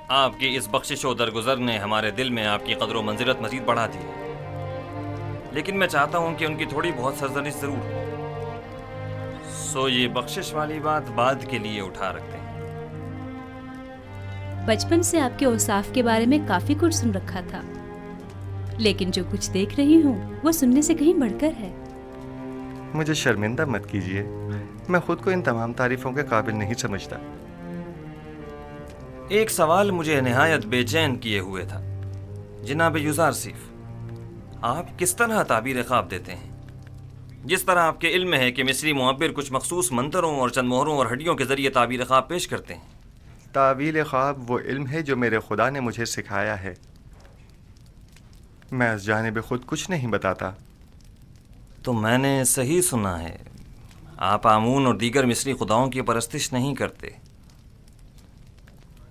آپ کی اس بخشش و درگزر نے ہمارے دل میں آپ کی قدر و منزلت مزید بڑھا دی ہے، لیکن میں چاہتا ہوں کہ ان کی تھوڑی بہت سرزنش ضرور ہو۔ سو یہ بخشش والی بات بعد کے لیے اٹھا رکھتے ہیں۔ بچپن سے آپ کے اوصاف کے بارے میں کافی کچھ سن رکھا تھا، لیکن جو کچھ دیکھ رہی ہوں وہ سننے سے کہیں بڑھ کر ہے۔ مجھے شرمندہ مت کیجیے، میں خود کو ان تمام تعریفوں کے قابل نہیں سمجھتا۔ ایک سوال مجھے نہایت بے چین کیے ہوئے تھا جناب یوزارسیف، آپ کس طرح تعبیر خواب دیتے ہیں؟ جس طرح آپ کے علم ہے کہ مصری معبر کچھ مخصوص منتروں اور چند مہروں اور ہڈیوں کے ذریعے تعبیر خواب پیش کرتے ہیں۔ تعویل خواب وہ علم ہے جو میرے خدا نے مجھے سکھایا ہے، میں اس جانب خود کچھ نہیں بتاتا۔ تو میں نے صحیح سنا ہے، آپ آمون اور دیگر مصری خداؤں کی پرستش نہیں کرتے؟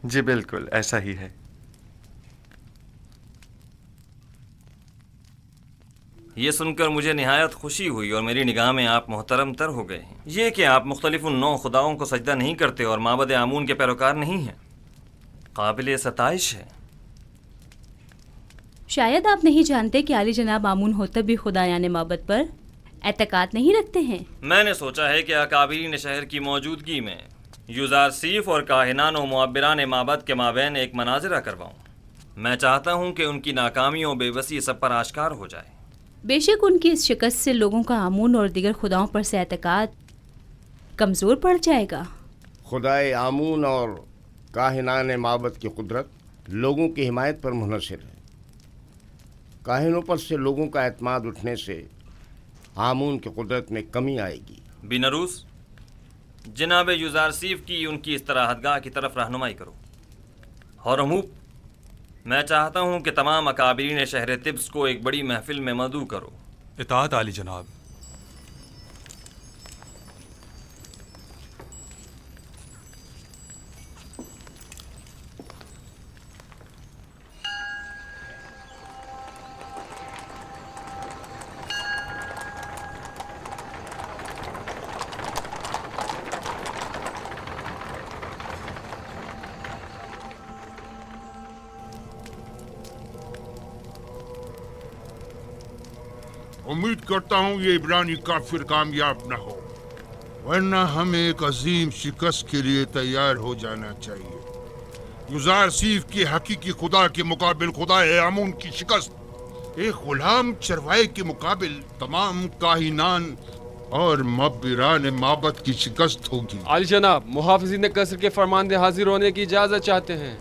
جی بالکل ایسا ہی ہے۔ یہ سن کر مجھے نہایت خوشی ہوئی اور میری نگاہ میں آپ محترم تر ہو گئے ہیں۔ یہ کہ آپ مختلف نو خداؤں کو سجدہ نہیں کرتے اور معبد آمون کے پیروکار نہیں ہیں، قابل ستائش ہے۔ شاید آپ نہیں جانتے کہ عالی جناب آمون ہوتب بھی خدایان معبد پر اعتقاد نہیں رکھتے ہیں۔ میں نے سوچا ہے کہ اکابرین شہر کی موجودگی میں یوزارسیف اور کاہنان و معبران معبد کے مابین ایک مناظرہ کرواؤں۔ میں چاہتا ہوں کہ ان کی ناکامیوں بے بسی سب پر آشکار ہو جائے۔ بے شک ان کی اس شکست سے لوگوں کا آمون اور دیگر خداؤں پر سے اعتقاد کمزور پڑ جائے گا۔ خدائے آمون اور کاہنان معبد کی قدرت لوگوں کی حمایت پر منحصر ہے۔ کاہنوں پر سے لوگوں کا اعتماد اٹھنے سے آمون کی قدرت میں کمی آئے گی۔ بینروس، جناب یوزارسیف کی ان کی استراحت گاہ کی طرف رہنمائی کرو۔ ہورموپ، میں چاہتا ہوں کہ تمام اکابرین شہر طبس کو ایک بڑی محفل میں مدعو کرو۔ اطاعت عالی جناب۔ امید کرتا ہوں یہ عبرانی کافر کامیاب نہ ہو، ورنہ ہمیں ایک عظیم شکست کے لیے تیار ہو جانا چاہیے۔ یوزارسیف کی حقیقی خدا کے مقابل خدا آمون کی شکست ایک غلام چروائے کے مقابل تمام کاہنان اور معبران معبد کی شکست ہوگی۔ عالی جناب، محافظین قصر کے فرماندے حاضر ہونے کی اجازت چاہتے ہیں۔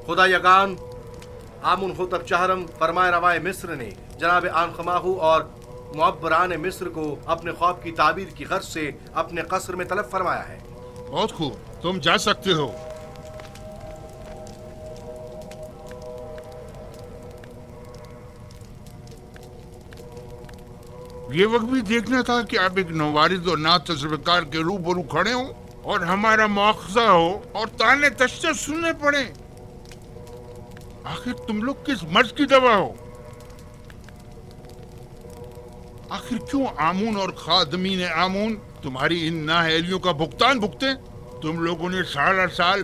خدا یگان آمون ہوتب چہرم فرمائے روائے مصر نے جناب آنخماہو اور معبران مصر کو اپنے خواب کی تعبیر کی غرض سے اپنے قصر میں طلب فرمایا ہے۔ بہت خوب، تم جا سکتے ہو۔ یہ وقت بھی دیکھنا تھا کہ آپ ایک نوارد اور نا تجربہ کار کے روبرو کھڑے ہوں اور ہمارا مواخذہ ہو اور تانے تشنے سننے پڑے۔ آخر تم لوگ کس مرض کی دوا ہو؟ آخر کیوں آمون اور خادمین آمون تمہاری ان نااہلیوں کا بھگتان بھگتے؟ تم لوگوں نے سارا سال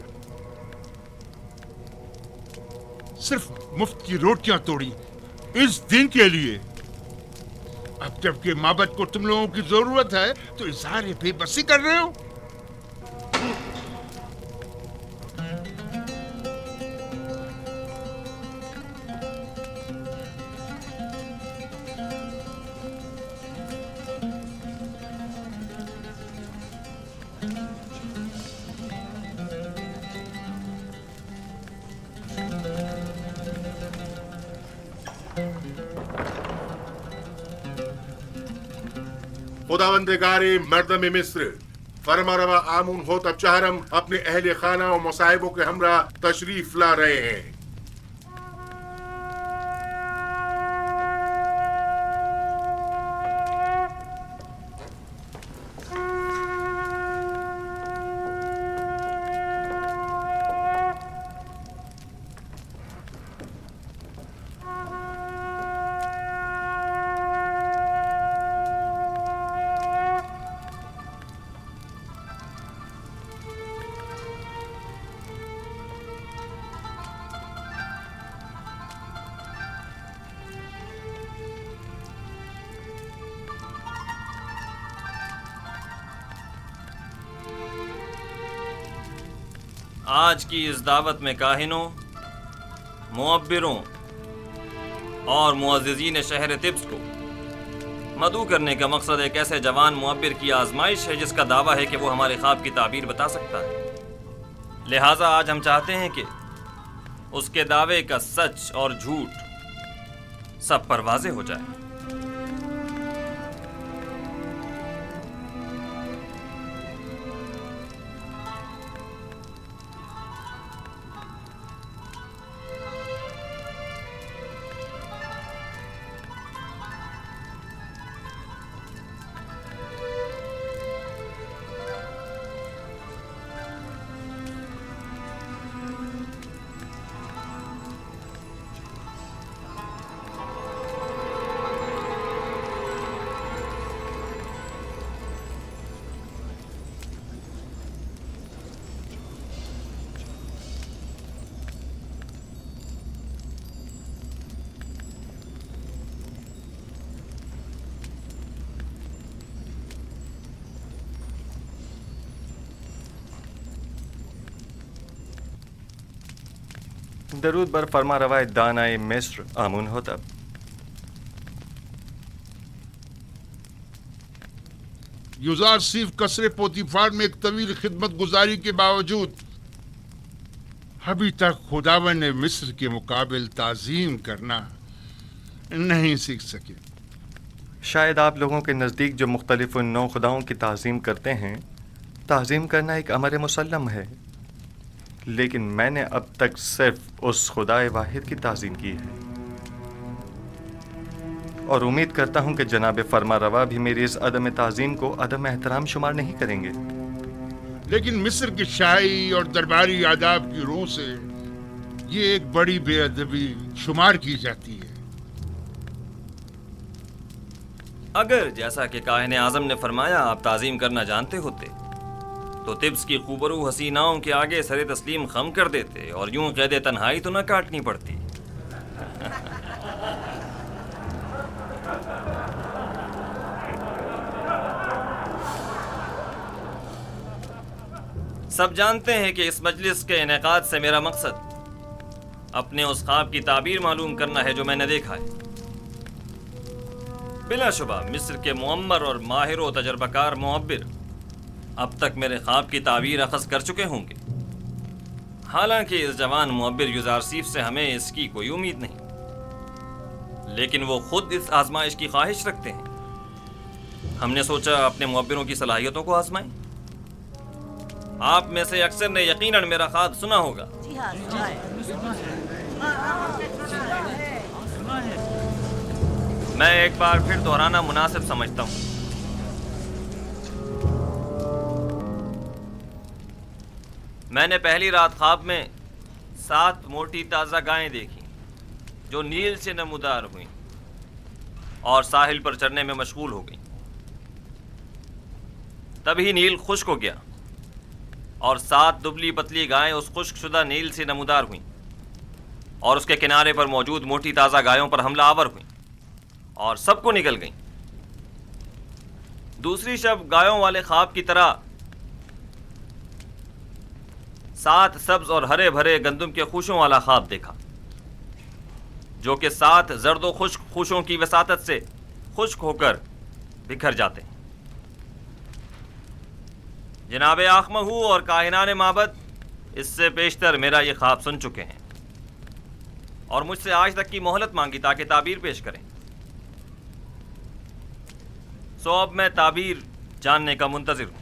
صرف مفت کی روٹیاں توڑی اس دن کے لیے۔ اب جب کہ معبد کو تم لوگوں کی ضرورت ہے تو اظہار بے بسی کر رہے ہو۔ خداوندگار مردم مصر، فرما روا آمون ہوتب چہرم اپنے اہل خانہ و مصاحبوں کے ہمراہ تشریف لا رہے ہیں۔ आज की इस दावत में काहिनों, मुअब्बिरों और मुअज़्ज़िज़ीन शहर तिब्स को मदऊ करने का मकसद एक ऐसे जवान मुअब्बिर की आजमाइश है जिसका दावा है कि वो हमारे ख्वाब की ताबीर बता सकता है। लिहाजा आज हम चाहते हैं कि उसके दावे का सच और झूठ सब पर वाज़े हो जाए। दरूद बर फरमा रवाए दानाए मिस्र आमून होता। युजार सीफ कसरे पोतीफार में एक तवील खिदमत गुजारी के बावजूद अभी तक खुदावन ने मिस्र के मुकाबिल ताजीम करना नहीं सीख सके। शायद आप लोगों के नज़दीक जो मुख्तलिफ नौ खुदाओं की ताज़ीम करते हैं, ताज़ीम करना एक अमर मुसल्लम है, लेकिन मैंने अब तक सिर्फ उस खुदाए वाहिद की ताज़ीम की है और उम्मीद करता हूँ कि जनाब फरमा रवा भी मेरी इस अदम ताज़ीम को अदम एहतराम शुमार नहीं करेंगे। लेकिन मिस्र की शाही और दरबारी आदाब की रूह से ये एक बड़ी बेअदबी शुमार की जाती है। अगर जैसा कि काहिन आज़म ने फरमाया आप ताज़ीम करना जानते होते तो तिब्स की खूबरू हसीनाओं के आगे सरे तस्लीम खम कर देते और यूं कैद तन्हाई तो न काटनी पड़ती। सब जानते हैं कि इस मजलिस के इनेकाद से मेरा मकसद अपने उस ख्वाब की ताबीर मालूम करना है जो मैंने देखा है। बिलाशुबा मिस्र के मुअम्मर और माहिर व तजर्बाकार मुअब्बिर अब तक मेरे ख्वाब की ताबीर अखज़ कर चुके होंगे। हालांकि इस जवान मुअब्बिर युज़ारसीफ से हमें इसकी कोई उम्मीद नहीं, लेकिन वो खुद इस आजमाइश की ख्वाहिश रखते हैं। हमने सोचा अपने मुअब्बिरों की सलाहियतों को आजमाएं। आप में से अक्सर ने यकीनन मेरा ख्वाब सुना होगा। मैं एक बार फिर दोहराना मुनासिब समझता हूँ। मैंने पहली रात ख्वाब में 7 मोटी ताज़ा गायें देखी जो नील से नमूदार हुईं और साहिल पर चढ़ने में मशगूल हो गईं। तभी नील खुश्क हो गया और 7 दुबली पतली गायें उस खुश्कशुदा नील से नमूदार हुईं और उसके किनारे पर मौजूद मोटी ताज़ा गायों पर हमला आवर हुईं और सबको निगल गईं। दूसरी शब गायों वाले ख्वाब की तरह 7 सब्ज और हरे भरे गंदम के खूशों वाला ख्वाब देखा जो कि 7 जर्द व खुश्क खूशों की वसातत से खुश्क होकर बिखर जाते हैं। जनाब आखमहू और काहिनान माबद इससे पेशतर मेरा ये ख्वाब सुन चुके हैं और मुझसे आज तक की मोहलत मांगी ताकि ताबीर पेश करें। सो अब मैं ताबीर जानने का मुंतज़िर हूँ।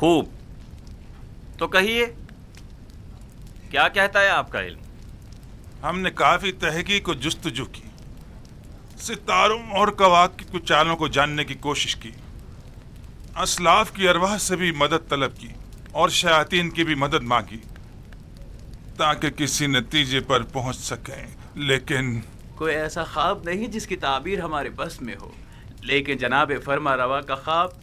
खूब, तो कहिए क्या कहता है आपका इल्म? हमने काफ़ी तहकीक और जुस्तजू की, सितारों और कवाकिब की चालों को जानने की कोशिश की, असलाफ की अरवाह से भी मदद तलब की और शयातीन की भी मदद मांगी ताकि किसी नतीजे पर पहुंच सकें, लेकिन कोई ऐसा ख्वाब नहीं जिसकी ताबीर हमारे बस में हो, लेकिन जनाब फरमा रवा का ख्वाब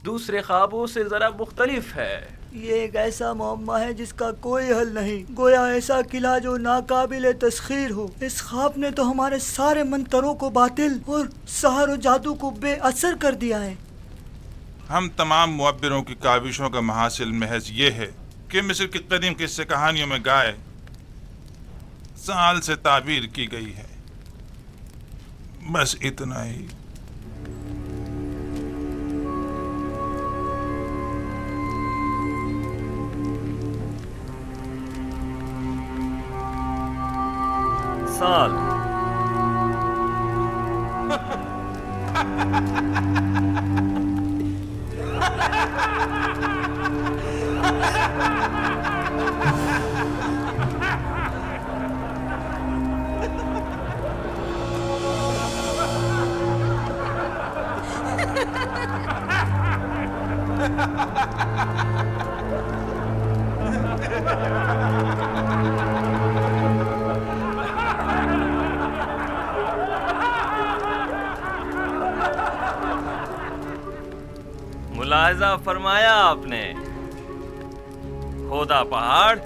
दूसरे ख्वाबों से ज़रा मुख्तलिफ है। ये एक ऐसा मुअम्मा है जिसका कोई हल नहीं, गोया ऐसा किला जो नाकाबिले तस्खीर हो। इस ख्वाब ने तो हमारे सारे मंतरों को बातिल और सहर और जादू को बेअसर कर दिया है। हम तमाम मुअब्बिरों की काविशों का महासिल महज ये है कि मिस्र की कदीम किस्से कहानियों में गाय साल से ताबीर की गई है, बस इतना ही। साल मुलाहिजा फरमाया आपने, खोदा पहाड़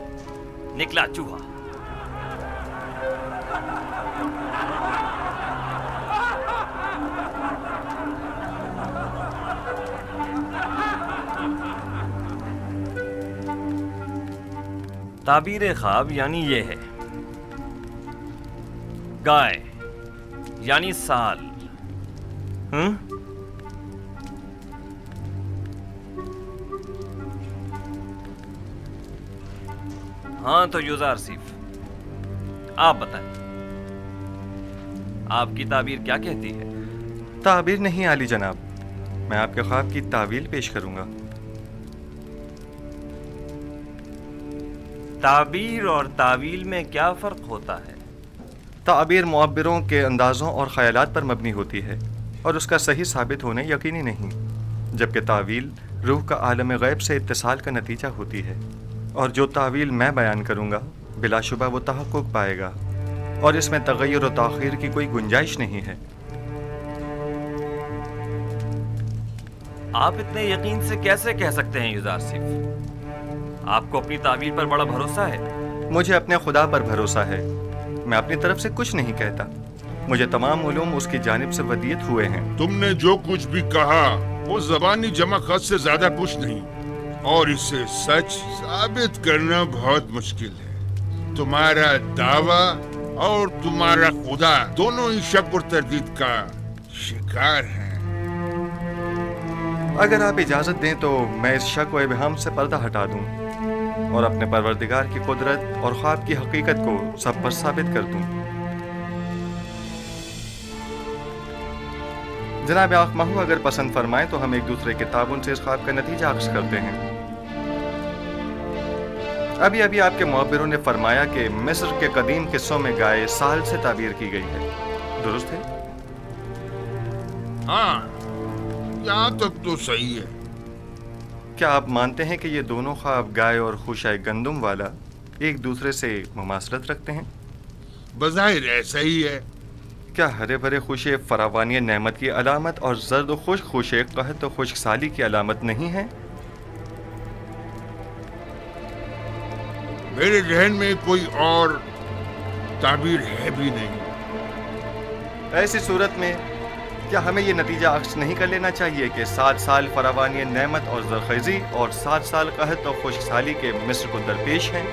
निकला चूहा। ताबीर ख्वाब यानी ये है, गाय यानी साल। हाँ तो यूज़ार सीफ, आप बताएं, आपकी ताबीर क्या कहती है? ताबीर नहीं आली जनाब, मैं आपके ख्वाब की तावील पेश करूंगा। ताबीर और तावील में क्या फ़र्क होता है? ताबीर मुअब्बिरों के अंदाज़ों और ख़यालात पर मबनी होती है और उसका सही साबित होने यकीनी नहीं, जबकि तावील रूह का आलम गैब से इत्तिसाल का नतीजा होती है, और जो तावील मैं बयान करूँगा बिलाशुबा वो तहक़्क़ुक़ पाएगा और इसमें तग़य्युर और ताख़ीर की कोई गुंजाइश नहीं है। आप इतने यकीन से कैसे कह सकते हैं यूज़ार सीफ? आपको अपनी ताबीर पर बड़ा भरोसा है? मुझे अपने खुदा पर भरोसा है, मैं अपनी तरफ से कुछ नहीं कहता, मुझे तमाम उलूम उसकी जानिब से वदीयत हुए हैं। तुमने जो कुछ भी कहा वो ज़बानी जमा खत से ज्यादा कुछ नहीं, और इसे सच साबित करना बहुत मुश्किल है। तुम्हारा दावा और तुम्हारा खुदा दोनों ही शक और तरदीद का शिकार हैं। अगर आप इजाज़त दें तो मैं इस शक व इबहम से पर्दा हटा दूं और अपने परवरदिगार की कुदरत और ख्वाब की हकीकत को सब पर साबित कर दूं। जनाब आँख महू अगर पसंद फरमाएं तो हम एक दूसरे के ताबुन से इस ख्वाब का नतीजा अक्स करते हैं। अभी अभी आपके मुअब्बिरों ने फरमाया कि मिस्र के कदीम किस्सों में गाय साल से ताबीर की गई है, दुरुस्त है? हाँ, यहाँ तक तो सही है। क्या आप मानते हैं कि ये दोनों ख्वाब गाय और खुशाए गंदुम वाला एक दूसरे से मुमासलत रखते हैं? बज़ाहिर ऐसा ही है। क्या हरे भरे खुशे फरावानी नेमत की अलामत और जर्द व खुश्क खुशे कहत व खुश्क साली की अलामत नहीं है? मेरे जहन में कोई और ताबीर है भी नहीं। ऐसी सूरत में क्या हमें ये नतीजा अक्स नहीं कर लेना चाहिए कि 7 साल फरावानी नेमत और ज़रख़ैज़ी और 7 साल कहत और खुश्क साली के मिस्र को दरपेश हैं?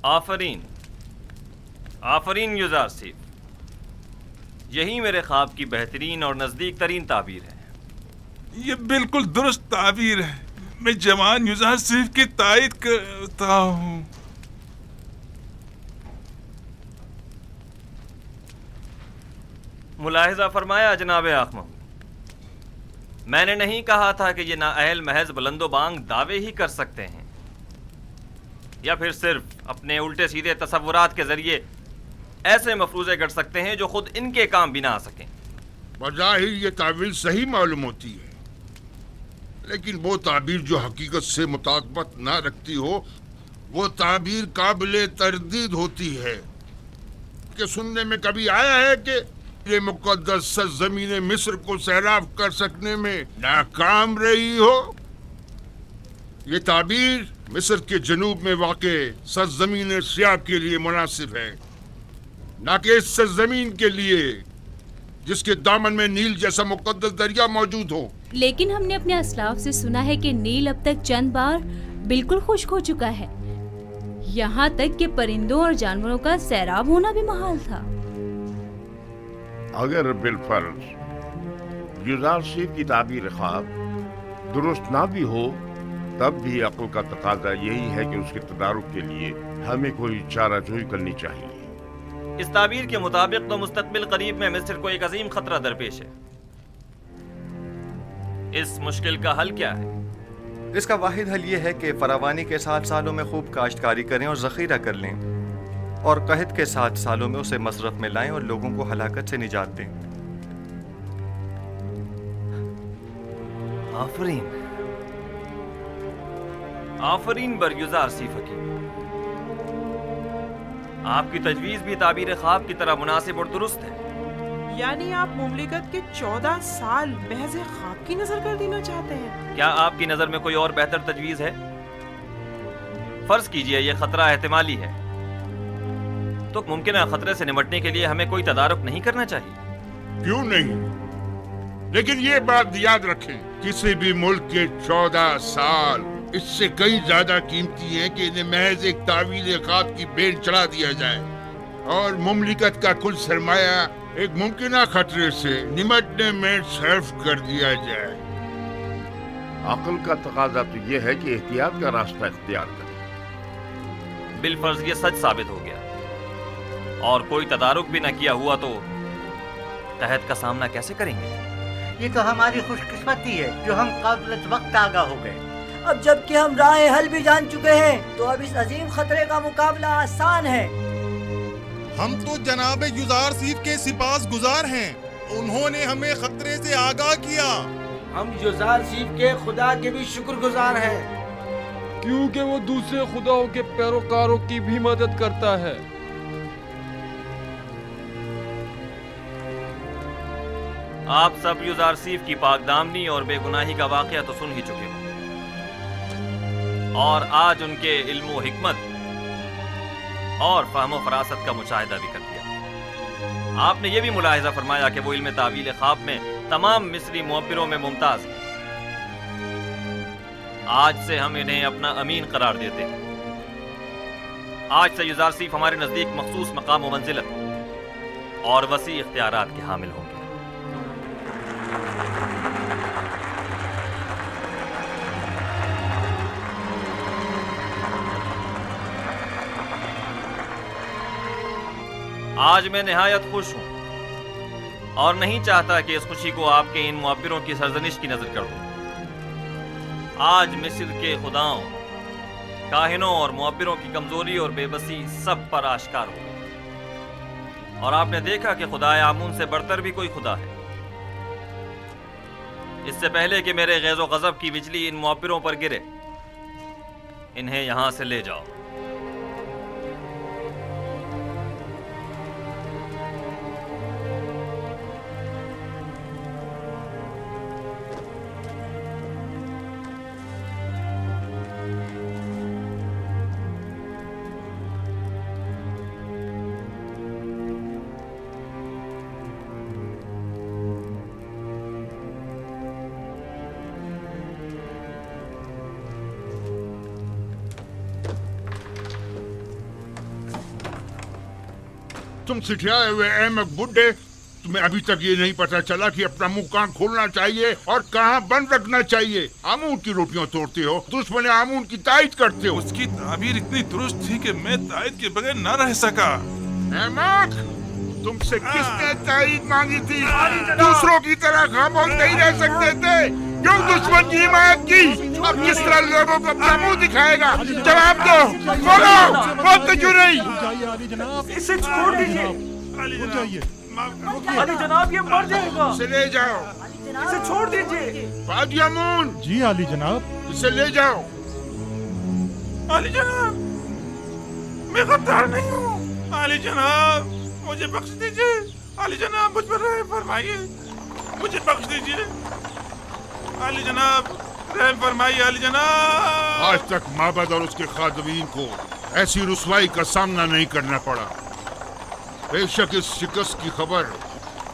آفرین آفرین یزار سیف، یہی میرے خواب کی بہترین اور نزدیک ترین تعبیر ہے۔ یہ بالکل درست تعبیر ہے، میں جوان یزار سیف کی تائید کرتا ہوں۔ ملاحظہ فرمایا جناب آخ محمود، میں نے نہیں کہا تھا کہ یہ نااہل محض بلند و بانگ دعوے ہی کر سکتے ہیں یا پھر صرف اپنے الٹے سیدھے تصورات کے ذریعے ایسے مفروضے گڑھ سکتے ہیں جو خود ان کے کام بھی نہ آ سکیں۔ بظاہر یہ تعبیر صحیح معلوم ہوتی ہے، لیکن وہ تعبیر جو حقیقت سے مطابقت نہ رکھتی ہو وہ تعبیر قابل تردید ہوتی ہے۔ کہ سننے میں کبھی آیا ہے کہ یہ مقدس سرزمین مصر کو سیراب کر سکنے میں ناکام رہی ہو؟ یہ تعبیر مصر کے جنوب میں واقع سرزمین سیاب کے لیے مناسب ہے، نہ کہ اس سرزمین کے لیے جس کے دامن میں نیل جیسا مقدس دریا موجود ہو۔ لیکن ہم نے اپنے اسلاف سے سنا ہے کہ نیل اب تک چند بار بالکل خشک ہو چکا ہے، یہاں تک کہ پرندوں اور جانوروں کا سیراب ہونا بھی محال تھا۔ اگر بالفرض یزار سیف کی تعبیر خواب درست نہ بھی ہو، تب بھی عقل کا تقاضا یہی ہے کہ اس کے تدارک کے لیے ہمیں کوئی چارہ جوئی کرنی چاہیے۔ اس تعبیر کے مطابق تو مستقبل قریب میں مصر کو ایک عظیم خطرہ درپیش ہے۔ اس مشکل کا حل کیا ہے؟ اس کا واحد حل یہ ہے کہ فراوانی کے 7 سالوں میں خوب کاشتکاری کریں اور ذخیرہ کر لیں، اور قحط کے 7 سالوں میں اسے مصرف میں لائیں اور لوگوں کو ہلاکت سے نجات دیں۔ آفرین آفرین بر یزار سیف حکیم، آپ کی تجویز بھی تعبیر خواب کی طرح مناسب اور درست ہے۔ یعنی آپ مملکت کے 14 سال محض خواب کی نظر کر دینا چاہتے ہیں؟ کیا آپ کی نظر میں کوئی اور بہتر تجویز ہے؟ فرض کیجئے یہ خطرہ احتمالی ہے، تو ممکنہ خطرے سے نمٹنے کے لیے ہمیں کوئی تدارک نہیں کرنا چاہیے؟ کیوں نہیں؟ لیکن یہ بات یاد رکھیں، کسی بھی ملک کے 14 سال اس سے کئی زیادہ قیمتی ہیں کہ انہیں محض ایک تعویل خواب کی بین چڑھا دیا جائے اور مملکت کا کل سرمایہ ایک ممکنہ خطرے سے نمٹنے میں صرف کر دیا جائے۔ عقل کا تقاضا تو یہ ہے کہ احتیاط کا راستہ اختیار کریں۔ بالفرض یہ سچ ثابت ہو گیا اور کوئی تدارک بھی نہ کیا ہوا تو قحط کا سامنا کیسے کریں گے؟ یہ تو ہماری خوش قسمتی ہے جو ہم قبل وقت آگاہ ہو گئے۔ اب جب کہ ہم راہ حل بھی جان چکے ہیں تو اب اس عظیم خطرے کا مقابلہ آسان ہے۔ ہم تو جناب یزار سیف کے سپاس گزار ہیں، انہوں نے ہمیں خطرے سے آگاہ کیا۔ ہم یزار سیف کے خدا کے بھی شکر گزار ہیں، کیونکہ وہ دوسرے خداؤں کے پیروکاروں کی بھی مدد کرتا ہے۔ آپ سب یزار سیف کی پاک دامنی اور بے گناہی کا واقعہ تو سن ہی چکے ہو، اور آج ان کے علم و حکمت اور فہم و فراست کا مشاہدہ بھی کر لیا۔ آپ نے یہ بھی ملاحظہ فرمایا کہ وہ علم تعبیل خواب میں تمام مصری معبروں میں ممتاز ہیں۔ آج سے ہم انہیں اپنا امین قرار دیتے ہیں۔ آج سے یزار سیف ہمارے نزدیک مخصوص مقام و منزلت اور وسیع اختیارات کے حامل ہوں گے۔ آج میں نہایت خوش ہوں اور نہیں چاہتا کہ اس خوشی کو آپ کے ان معبروں کی سرزنش کی نظر کر دوں۔ آج مصر کے خداؤں، کاہنوں اور معبروں کی کمزوری اور بے بسی سب پر آشکار ہو گئی، اور آپ نے دیکھا کہ خدائے آمون سے بڑھ کر بھی کوئی خدا ہے۔ اس سے پہلے کہ میرے غیظ و غضب کی بجلی ان معبروں پر گرے، انہیں یہاں سے لے جاؤ۔ तुम सिठियाए हुए अहमक बुड्ढे, तुम्हें अभी तक ये नहीं पता चला कि अपना मुंह कहाँ खोलना चाहिए और कहाँ बंद रखना चाहिए। आमून की रोटियां तोड़ते हो, दुश्मन आमून की तायद करते हो। उसकी ताबीर इतनी दुरुस्त थी कि मैं तायद के बगैर न रह सका। अहमक, तुमसे किसने तायद मांगी थी? दूसरों की तरह खामोश नहीं रह सकते थे। क्यों दुश्मन की हिमायत की? अब किस तरह लोगों को अपना मुंह दिखाएगा? जवाब दो, बोलो, बोलते क्यों नहीं? इसे छोड़ दीजिए अली जनाब, ये मर जाएगा। इसे ले जाओ। इसे छोड़ दीजिए। बाजी आमून। जी आली जनाब। इसे ले जाओ। अली जनाब, मैं गद्दार नहीं हूँ। अली जनाब, मुझे बख्श दीजिए। अली जनाब, मुझ पर रहम फरमाइए, मुझे बख्श दीजिए। अली जनाब, रहम फरमाइए। अली जनाब, आज तक माबद और उसके खादमीन को ऐसी रुसवाई का सामना नहीं करना पड़ा। बेशक इस शिकस्त की खबर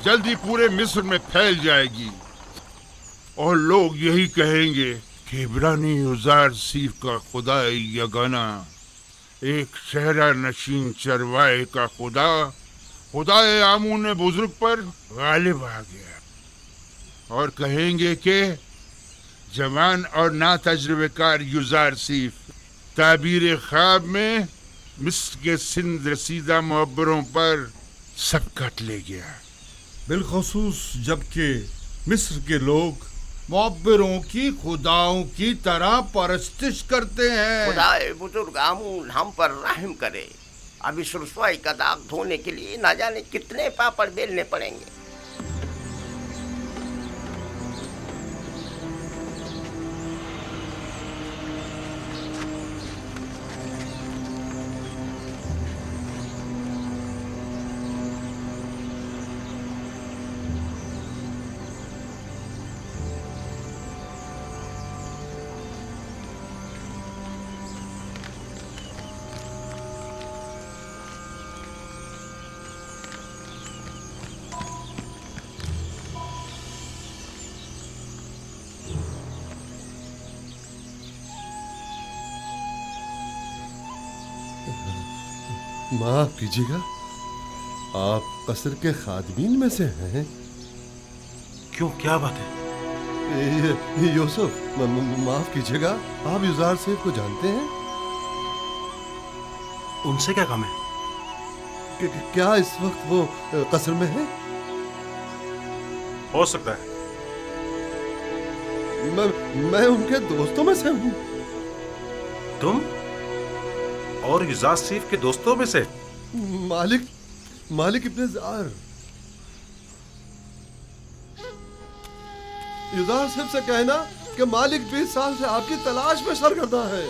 जल्दी पूरे मिस्र में फैल जाएगी और लोग यही कहेंगे कि इब्रानी युजार सीफ का खुदा यगाना, एक शहरा नशीन चरवाहे का खुदाए आमून बुजुर्ग पर गालिब आ गया। और कहेंगे कि जवान और ना तजुर्बेकार युजार सीफ ताबीर ख्वाब में मिस्र के सिंध रसीदा मुअब्बरों पर सबकत ले गया। बिलखसूस जबकि मिस्र के लोग मुअब्बरों की खुदाओं की तरह परस्तिश करते हैं। खुदाए बुजुर्ग आमून हम पर रहम करे। अब इस रुसवाई का दाग धोने के लिए ना जाने कितने पापड़ बेलने पड़ेंगे। माफ कीजिएगा, आप कसर के खादमीन में से हैं? क्यों, क्या बात है? यूसुफ, माफ कीजिएगा, आप युजार सेफ को जानते हैं? उनसे क्या काम है? क्या इस वक्त वो कसर में है? हो सकता है। मैं उनके दोस्तों में से हूँ। तुम और युजार सीफ के दोस्तों में से? मालिक इब्ने जार। युजार सेफ से कहना कि मालिक 20 साल से आपकी तलाश में सरगर्दा है।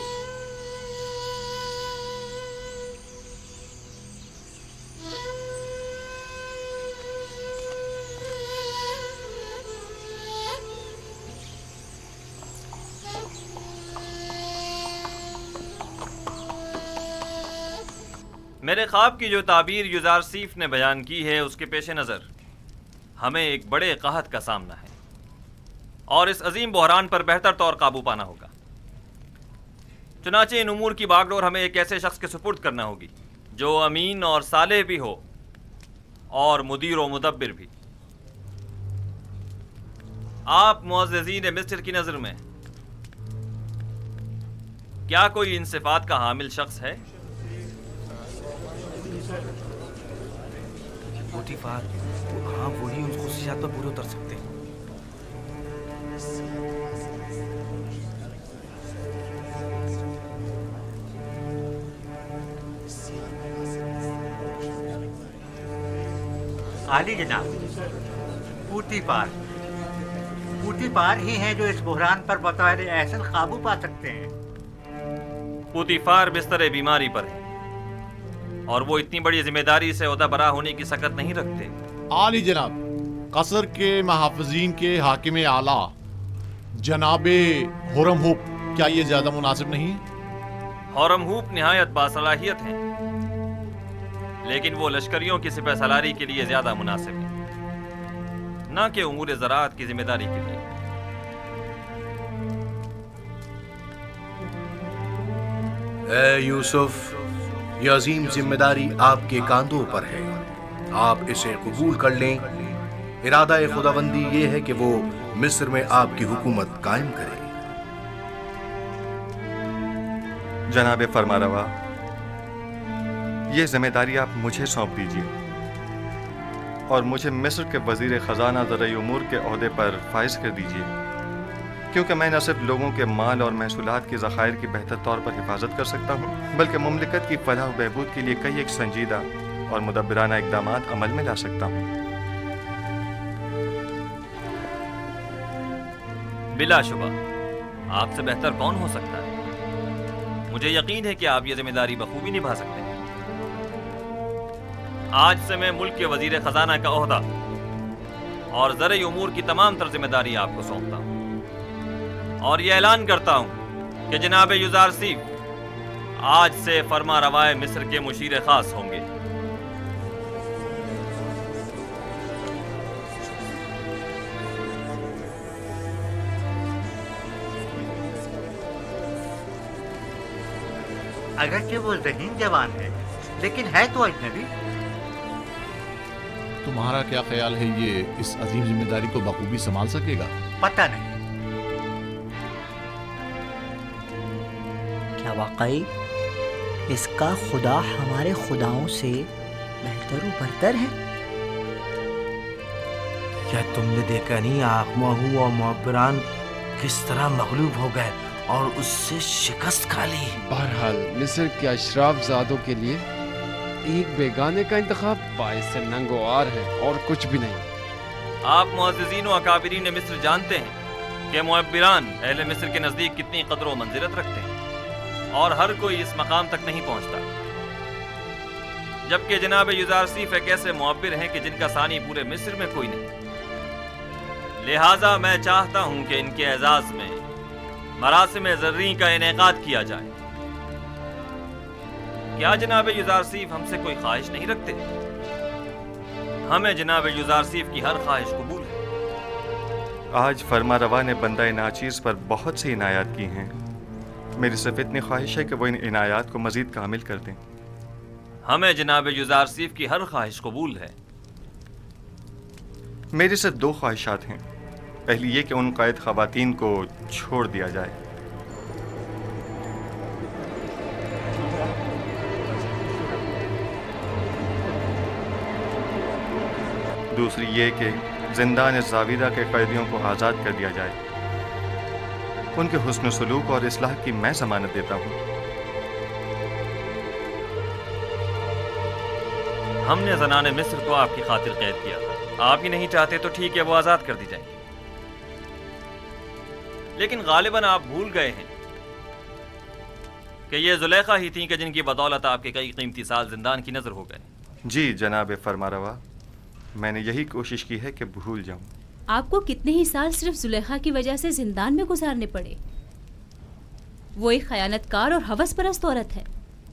मेरे ख्वाब की जो ताबीर युजार सीफ ने बयान की है, उसके पेश नज़र हमें एक बड़े कहत का सामना है और इस अजीम बहरान पर बेहतर तौर काबू पाना होगा। चुनाचे इन उमूर की बागडोर हमें एक ऐसे शख्स के सुपुर्द करना होगी जो अमीन और सालेह भी हो और मुदीर व मुदब्बिर भी। आप मुअज़्ज़िज़ीन मिस्र की नज़र में क्या कोई इन सिफ़ात का हामिल शख्स है? पोतीफार, हाँ, वही उन खुशियात पर पूरे उतर सकते हैं। आली जनाब, पूतीफार ही हैं जो इस बुहरान पर बतौर एहसन काबू पा सकते हैं। पूतीफार बिस्तर बीमारी पर है और वो इतनी बड़ी जिम्मेदारी से ओहदा बरा होने की सकत नहीं रखते। आली जनाब, कसर के महाफिजीन के हाकिम आला जनाबे हुरम हुप, क्या ये ज्यादा मुनासिब नहीं? हुरम हुप निहायत बासलाहियत हैं, लेकिन वो लश्करियों की सिपह सलारी के लिए ज्यादा मुनासिब है, न कि उमूर ज़राअत की जिम्मेदारी के लिए। ए यूसुफ, ये अजीम जिम्मेदारी आपके कांधों पर है। आप इसे कबूल कर लें। इरादा खुदाबंदी ये है कि वो मिस्र में आपकी हुकूमत कायम करे। जनाब फरमारवा, ये जिम्मेदारी आप मुझे सौंप दीजिए और मुझे मिस्र के वजीर ख़जाना ज़राई उमूर के ओहदे पर फाइज कर दीजिए, क्योंकि मैं न सिर्फ लोगों के माल और महसूलात के ज़खायर की बेहतर तौर पर हिफाजत कर सकता हूँ, बल्कि मुमलिकत की फलाह बहबूद के लिए कई एक संजीदा और मुदब्बिराना इक़दामात अमल में ला सकता हूँ। बिलाशुबा आपसे बेहतर कौन हो सकता है। मुझे यकीन है कि आप ये जिम्मेदारी बखूबी निभा सकते हैं। आज से मैं मुल्क के वजीर खजाना का ओहदा और ज़राई उमूर की तमाम तर जिम्मेदारी आपको सौंपता हूँ और ये ऐलान करता हूँ कि जनाब युज़ारसीफ आज से फरमा रवाए मिस्र के मुशीर खास होंगे। अगरचे वो ज़हीन जवान है, लेकिन है तो अजनबी। तुम्हारा क्या ख्याल है, ये इस अजीम जिम्मेदारी को बखूबी संभाल सकेगा? पता नहीं। क्या वाकई इसका खुदा हमारे खुदाओं से बेहतर व बरतर है? क्या तुमने देखा नहीं आखमाहू और मुअब्बरान किस तरह मगलूब हो गए और उससे शिकस्त खा ली। बहरहाल मिस्र के अशराफ ज़ादों के लिए एक बेगाने का इंतखाब बाइस नंगोआर है और कुछ भी नहीं। आप मुअज़्ज़िज़ीन व अकाबिरीन मिस्र जानते हैं कि मुअब्बिरान अहले मिस्र के नज़दीक कितनी कद्र व मंजिलत रखते हैं और हर कोई इस मकाम तक नहीं पहुंचता, जबकि जनाब युज़ारसीफ एक ऐसे मुअब्बिर हैं कि जिनका सानी पूरे मिस्र में कोई नहीं। लिहाजा मैं चाहता हूं कि इनके एजाज़ में मरासिम ज़र्री का इनेकाद किया जाए। क्या जनाब युज़ारसीफ हमसे कोई ख्वाहिश नहीं रखते? हमें जनाब युज़ारसीफ की हर ख्वाहिश कबूल है। आज फरमा रवा ने बंदा नाचीज़ पर बहुत सी इनायात की हैं। मेरी सिर्फ इतनी ख्वाहिश है कि वो इन इनायात को मज़ीद कामिल कर दें। हमें जनाब युज़ारसीफ की हर ख्वाहिश कबूल है। मेरी सिर्फ दो ख्वाहिशात हैं। पहली ये कि उन कैद ख़वातीन को छोड़ दिया जाए, दूसरी ये कि जिंदान ज़ाविदा के कैदियों को आज़ाद कर दिया जाए। उनके हुस्न सलूक और इस्लाह की मैं ज़मानत देता हूँ। हमने ज़नाने मिस्र को आपकी खातिर कैद किया था। आप ही नहीं चाहते तो ठीक है, वो आज़ाद कर दी जाए। लेकिन गालिबन आप भूल गए हैं कि ये जुलेखा ही थी कि जिनकी बदौलत आपके कई कीमती साल जिंदान की नज़र हो गए। जी जनाब फरमारवा, मैंने यही कोशिश की है कि भूल जाऊं। आपको कितने ही साल सिर्फ जुलेखा की वजह से जिंदान में गुजारने पड़े। वो एक खयानतकार और हवस परस्त औरत है,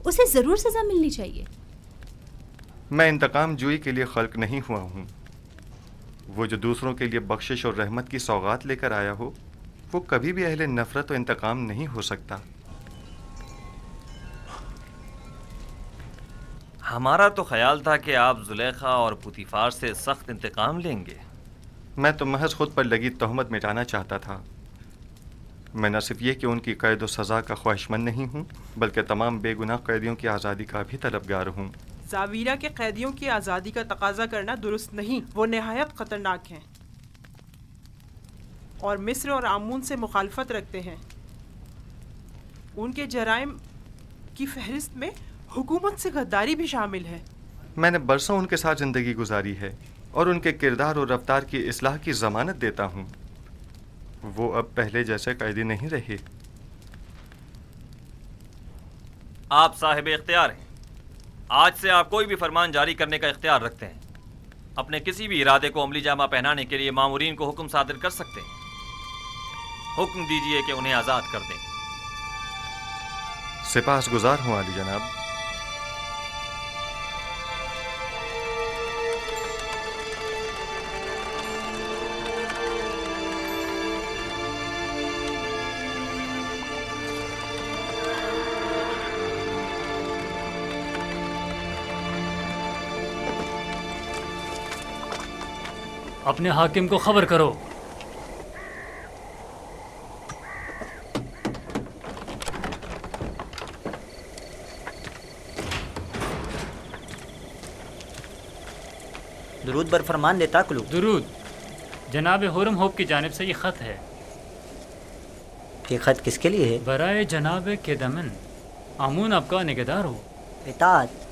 उसे जरूर सजा मिलनी चाहिए। मैं इंतकाम जुई के लिए खल्क नहीं हुआ हूँ। वो जो दूसरों के लिए बख्शिश और रहमत की सौगात लेकर आया हो, वो कभी भी अहले नफरत और इंतकाम नहीं हो सकता। हमारा तो ख्याल था कि आप जुलेखा और पुतीफार से सख्त इंतकाम लेंगे। मैं तो महज खुद पर लगी तहमत मिटाना चाहता था। मैं न सिर्फ ये कि उनकी कैद व सज़ा का ख्वाहिशमंद नहीं हूँ, बल्कि तमाम बेगुनाह कैदियों की आज़ादी का भी तलबगार हूँ। ज़ावीरा के कैदियों की आज़ादी का तकाजा करना दुरुस्त नहीं, वो नहायत ख़तरनाक हैं और मिस्र और आमून से मुखालफत रखते हैं। उनके जराइम की फहरिस्त में हुकूमत से गद्दारी भी शामिल है। मैंने बरसों उनके साथ ज़िंदगी गुजारी है और उनके किरदार और रफ्तार की इस्लाह की ज़मानत देता हूँ। वो अब पहले जैसे कैदी नहीं रहे। आप साहिब इख्तियार हैं। आज से आप कोई भी फरमान जारी करने का इख्तियार रखते हैं। अपने किसी भी इरादे को अमली जामा पहनाने के लिए मामूरीन को हुक्म सादिर कर सकते हैं। हुक्म दीजिए कि उन्हें आज़ाद कर दें। सिपाहसगुजार हूँ आली जनाब। اپنے حاکم کو خبر کرو۔ درود بر فرمان دیتا کلو۔ درود۔ جناب ہورم ہوپ کی جانب سے یہ خط ہے۔ یہ خط کس کے لیے ہے؟ برائے جناب کے دمن آمون آپ کا نگہدار ہو۔ اطاعت